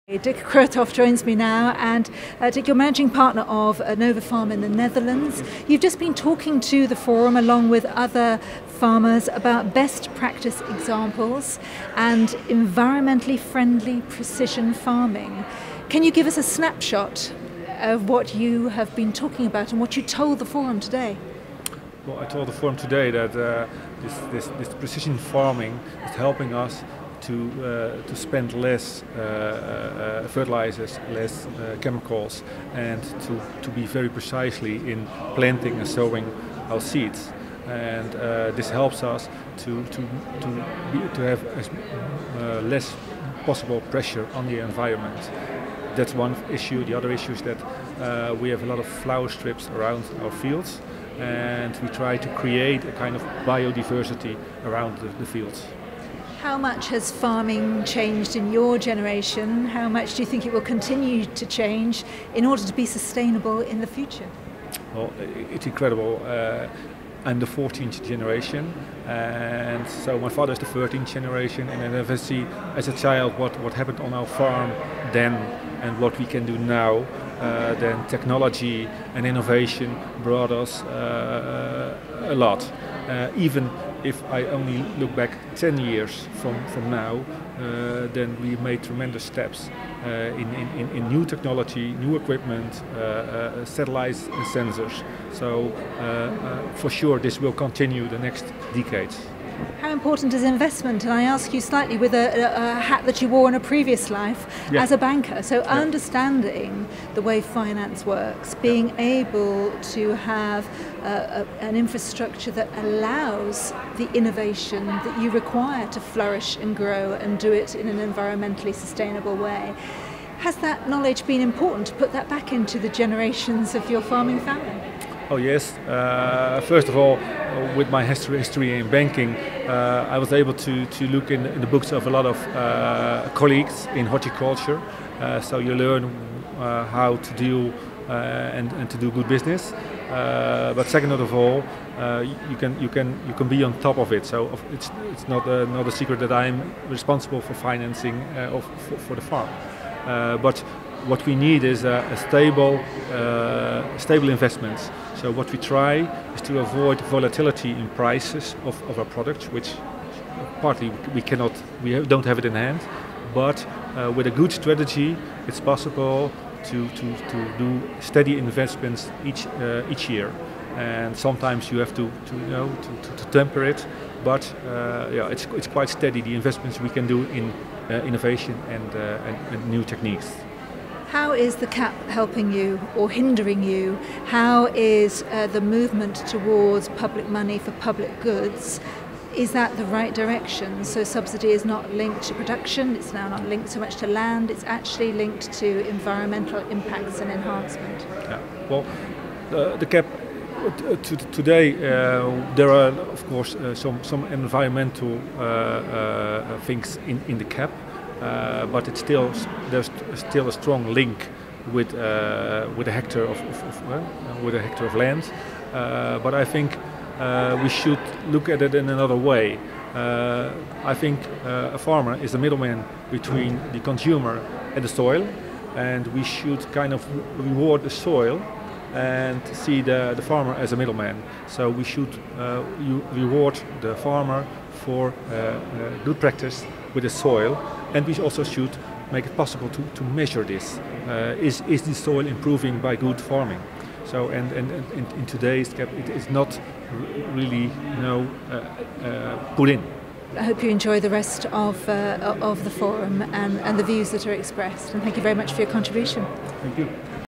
Dik Kruijthoff joins me now, and Dik, you're managing partner of Nova Farm in the Netherlands. You've just been talking to the forum along with other farmers about best practice examples and environmentally friendly precision farming. Can you give us a snapshot of what you have been talking about and what you told the forum today? Well, I told the forum today that this precision farming is helping us to spend less fertilizers, less chemicals, and to be very precisely in planting and sowing our seeds. And this helps us to have less possible pressure on the environment. That's one issue. The other issue is that we have a lot of flower strips around our fields, and we try to create a kind of biodiversity around the fields. How much has farming changed in your generation? How much do you think it will continue to change in order to be sustainable in the future? Well, it's incredible. I'm the 14th generation, and so my father is the 13th generation, and then I see as a child what happened on our farm then and what we can do now. Then technology and innovation brought us a lot. Even if I only look back 10 years from now, then we made tremendous steps in new technology, new equipment, satellites and sensors. So for sure this will continue the next decades. How important is investment? And I ask you slightly with a hat that you wore in a previous life as a banker. So understanding the way finance works, being able to have an infrastructure that allows the innovation that you require to flourish and grow and do it in an environmentally sustainable way. Has that knowledge been important to put that back into the generations of your farming family? Oh yes. First of all, with my history in banking, I was able to look in the books of a lot of colleagues in horticulture. So you learn how to deal and to do good business. But second of all, you can be on top of it. So it's not a secret that I'm responsible for financing for the farm. But what we need is a stable investments. So what we try is to avoid volatility in prices of our products, which partly we don't have it in hand. But with a good strategy, it's possible to do steady investments each year. And sometimes you have to temper it, but it's quite steady, the investments we can do in innovation and new techniques. How is the CAP helping you or hindering you? How is the movement towards public money for public goods? Is that the right direction? So subsidy is not linked to production, it's now not linked so much to land, it's actually linked to environmental impacts and enhancement. Yeah. Well, the CAP today there are of course some environmental things in the CAP. But there's still a strong link with a hectare of land. But I think we should look at it in another way. I think a farmer is the middleman between the consumer and the soil, and we should kind of reward the soil and see the farmer as a middleman. So we should reward the farmer for good practice with the soil, and we also should make it possible to measure this. Is the soil improving by good farming? So and in today's CAP it is not really put in. I hope you enjoy the rest of the forum and the views that are expressed, and thank you very much for your contribution. Thank you.